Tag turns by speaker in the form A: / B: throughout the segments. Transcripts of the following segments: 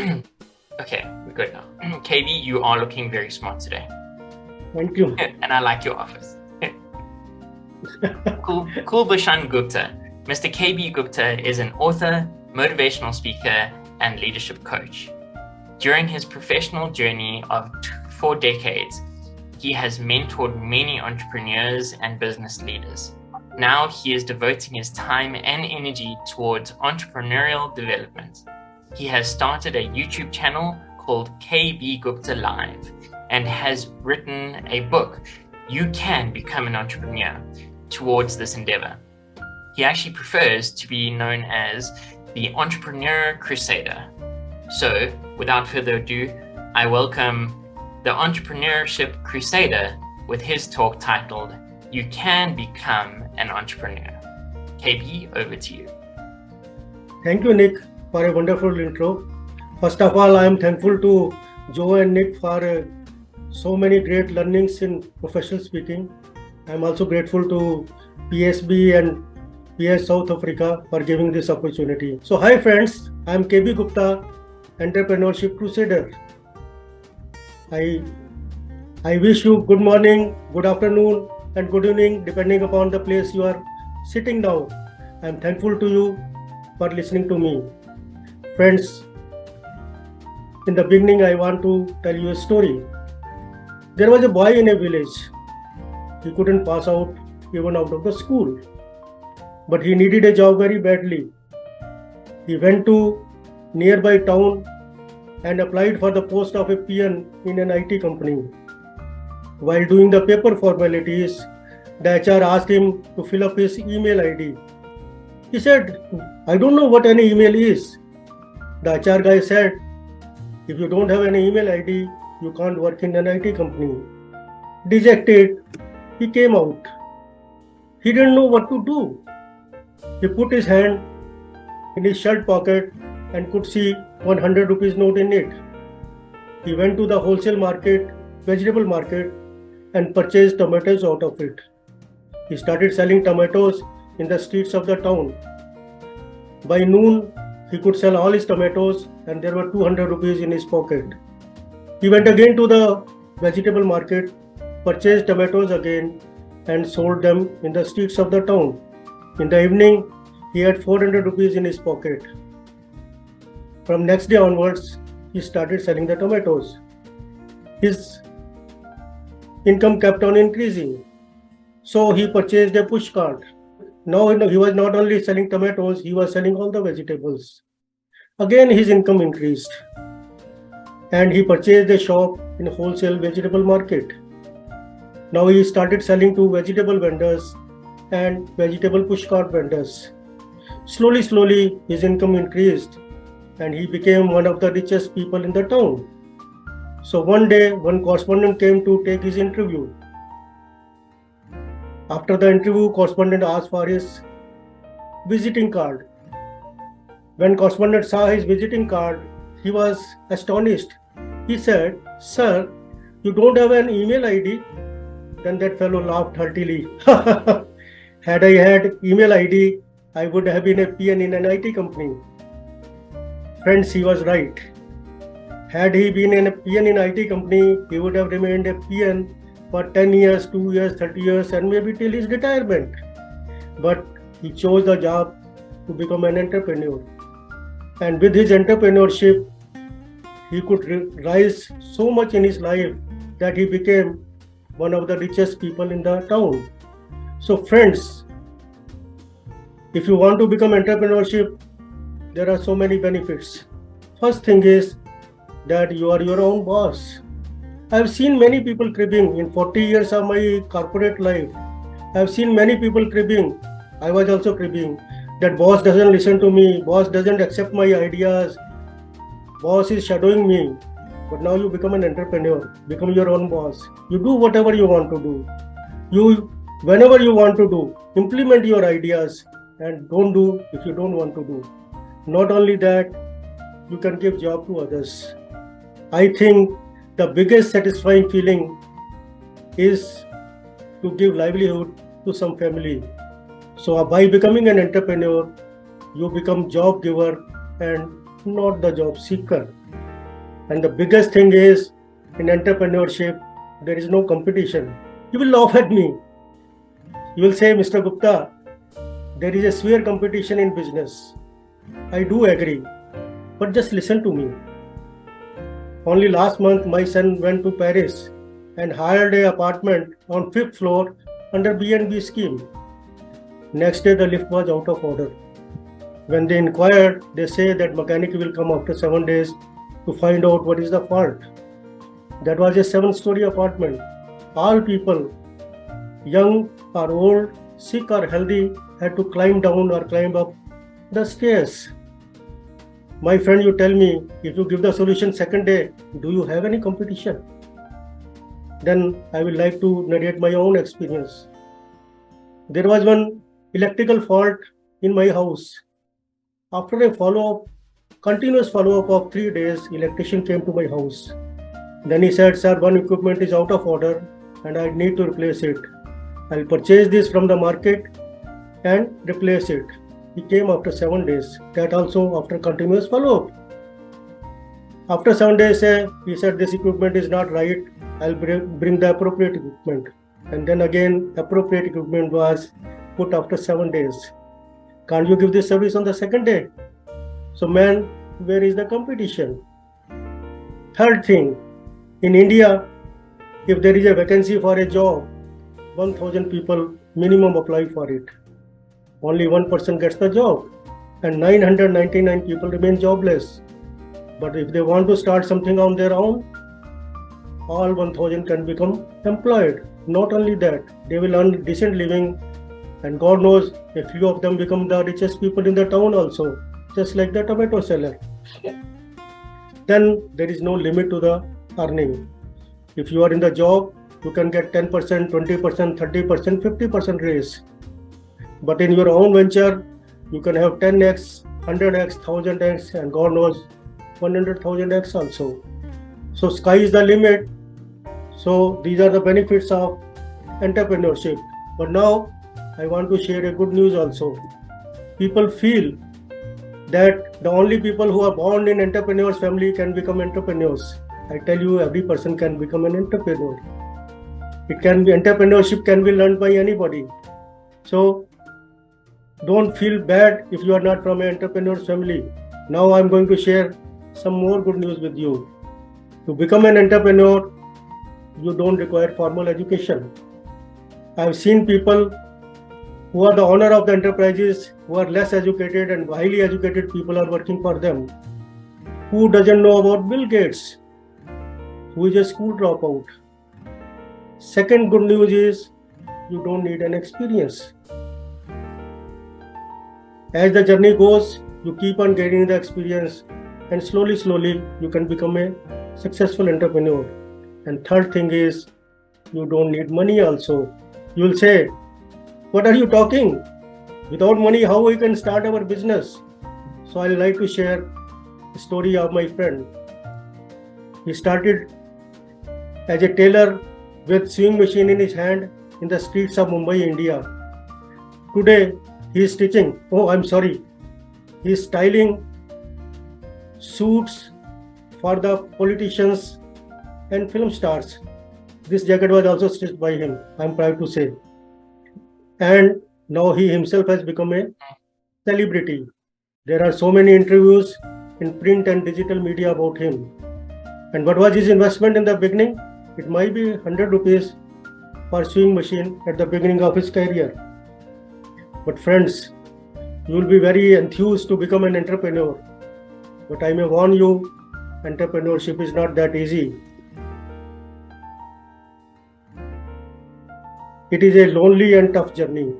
A: Okay, we're good now. KB, you are looking very smart today.
B: Thank you.
A: And I like your office. Kulbhushan Gupta. Mr. K B Gupta is an author, motivational speaker, and leadership coach. During his professional journey of 4 decades, he has mentored many entrepreneurs and business leaders. Now he is devoting his time and energy towards entrepreneurial development. He has started a YouTube channel called kbguptalive and has written a book, You Can Become an Entrepreneur, towards this endeavor. He actually prefers to be known as the Entrepreneur Crusader. So, without further ado, I welcome the Entrepreneurship Crusader with his talk titled, You Can Become an Entrepreneur. KB, over to you.
B: Thank you, Nick, for a wonderful intro. First of all, I am thankful to Joe and Nick for so many great learnings in professional speaking. I am also grateful to PSB and PS South Africa for giving this opportunity. So, hi friends, I am KB Gupta, Entrepreneurship Crusader. I wish you good morning, good afternoon, and good evening, depending upon the place you are sitting down. I am thankful to you for listening to me. Friends, in the beginning, I want to tell you a story. There was a boy in a village. He couldn't pass out even out of the school, but he needed a job very badly. He went to nearby town and applied for the post of a peon in an IT company. While doing the paper formalities, the HR asked him to fill up his email ID. He said, I don't know what any email is. The HR guy said, if you don't have any email ID, you can't work in an IT company. Dejected, he came out. He didn't know what to do. He put his hand in his shirt pocket and could see 100 rupees note in it. He went to the wholesale market, vegetable market, and purchased tomatoes out of it. He started selling tomatoes in the streets of the town. By noon, he could sell all his tomatoes and there were 200 rupees in his pocket. He went again to the vegetable market, purchased tomatoes again and sold them in the streets of the town. In the evening, he had 400 rupees in his pocket. From next day onwards, he started selling the tomatoes. His income kept on increasing. So he purchased a push cart. Now he was not only selling tomatoes, he was selling all the vegetables. Again, his income increased. And he purchased a shop in a wholesale vegetable market. Now he started selling to vegetable vendors and vegetable push cart vendors. Slowly, his income increased and he became one of the richest people in the town. So one day, one correspondent came to take his interview. After the interview, correspondent asked for his visiting card. When correspondent saw his visiting card, he was astonished. He said, Sir, you don't have an email ID? Then that fellow laughed heartily. Had I had email ID, I would have been a peon in an IT company. Friends, he was right. Had he been a peon in IT company, he would have remained a peon for 10 years, 2 years, 30 years, and maybe till his retirement. But he chose the job to become an entrepreneur. And with his entrepreneurship, he could rise so much in his life that he became one of the richest people in the town. So friends, if you want to become entrepreneurship, there are so many benefits. First thing is that you are your own boss. I have seen many people cribbing in 40 years of my corporate life. I have seen many people cribbing. I was also cribbing that boss doesn't listen to me, boss doesn't accept my ideas, boss is shadowing me. But now you become an entrepreneur, become your own boss. You do whatever you want to do. Whenever you want to do, implement your ideas and don't do if you don't want to do. Not only that, you can give job to others. I think the biggest satisfying feeling is to give livelihood to some family. So by becoming an entrepreneur, you become job giver and not the job seeker. And the biggest thing is, in entrepreneurship, there is no competition. You will laugh at me. You will say, Mr. Gupta, there is a severe competition in business. I do agree, but just listen to me. Only last month, my son went to Paris and hired an apartment on 5th floor under B&B scheme. Next day, the lift was out of order. When they inquired, they say that mechanic will come after 7 days to find out what is the fault. That was a 7-story apartment. All people, young or old, sick or healthy, had to climb down or climb up the stairs. My friend, you tell me, if you give the solution second day, do you have any competition? Then I will like to narrate my own experience. There was one electrical fault in my house. After a continuous follow-up of 3 days, electrician came to my house. Then he said, sir, one equipment is out of order and I need to replace it. I'll purchase this from the market and replace it. He came after 7 days, that also after continuous follow-up. After 7 days, he said, this equipment is not right, I'll bring the appropriate equipment. And then again, appropriate equipment was put after 7 days. Can't you give this service on the second day? So man, where is the competition? Third thing, in India, if there is a vacancy for a job, 1,000 people minimum apply for it. Only 1% gets the job and 999 people remain jobless. But if they want to start something on their own, all 1,000 can become employed. Not only that, they will earn decent living, and God knows a few of them become the richest people in the town also, just like the tomato seller. Then there is no limit to the earning. If you are in the job, you can get 10%, 20%, 30%, 50% raise. But in your own venture, you can have 10x, 100x, 1000x, and God knows 100,000x also. So sky is the limit. So these are the benefits of entrepreneurship. But now I want to share a good news also. People feel that the only people who are born in entrepreneurs family can become entrepreneurs. I tell you, every person can become an entrepreneur. Entrepreneurship can be learned by anybody. So don't feel bad if you are not from an entrepreneur's family. Now I'm going to share some more good news with you. To become an entrepreneur, you don't require formal education. I've seen people who are the owner of the enterprises, who are less educated and highly educated people are working for them. Who doesn't know about Bill Gates? Who is a school dropout? Second good news is you don't need an experience. As the journey goes, you keep on gaining the experience and slowly you can become a successful entrepreneur. And third thing is you don't need money also. You will say, what are you talking? Without money, how we can start our business? So I like to share the story of my friend. He started as a tailor with sewing machine in his hand in the streets of Mumbai, India. Today, he is stitching. He is styling suits for the politicians and film stars. This jacket was also stitched by him, I am proud to say. And now he himself has become a celebrity. There are so many interviews in print and digital media about him. And what was his investment in the beginning? It might be 100 rupees for sewing machine at the beginning of his career. But friends, you will be very enthused to become an entrepreneur. But I may warn you, entrepreneurship is not that easy. It is a lonely and tough journey.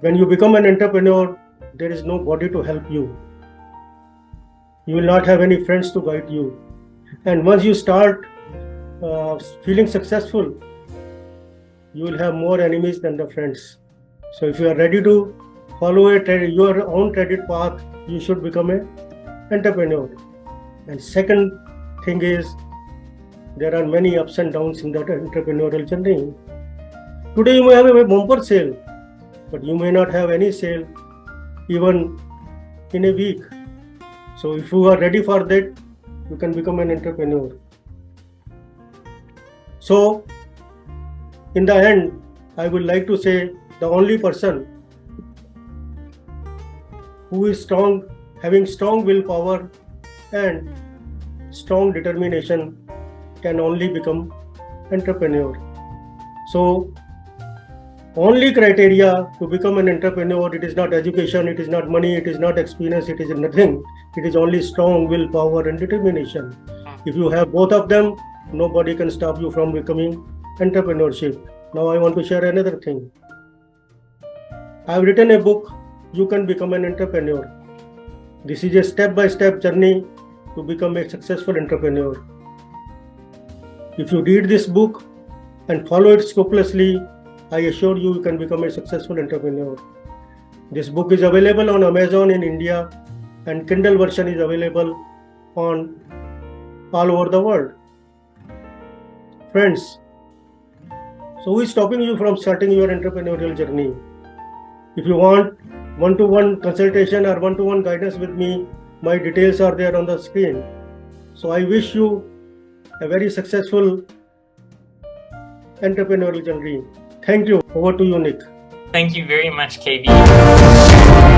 B: When you become an entrepreneur, there is nobody to help you. You will not have any friends to guide you. And once you start feeling successful, you will have more enemies than the friends. So if you are ready to follow your own credit path, you should become an entrepreneur. And second thing is, there are many ups and downs in that entrepreneurial journey. Today you may have a bumper sale, but you may not have any sale even in a week. So if you are ready for that, you can become an entrepreneur. So, in the end, I would like to say the only person who is strong, having strong willpower and strong determination can only become entrepreneur. So, only criteria to become an entrepreneur, it is not education, it is not money, it is not experience, it is nothing. It is only strong willpower and determination. If you have both of them, nobody can stop you from becoming entrepreneurship. Now I want to share another thing. I have written a book, You Can Become an Entrepreneur. This is a step-by-step journey to become a successful entrepreneur. If you read this book and follow it scrupulously, I assure you, you can become a successful entrepreneur. This book is available on Amazon in India and Kindle version is available on all over the world. Friends, so who is stopping you from starting your entrepreneurial journey? If you want one-to-one consultation or one-to-one guidance with me, my details are there on the screen. So I wish you a very successful entrepreneurial journey. Thank you. Over to you, Nick.
A: Thank you very much, KB.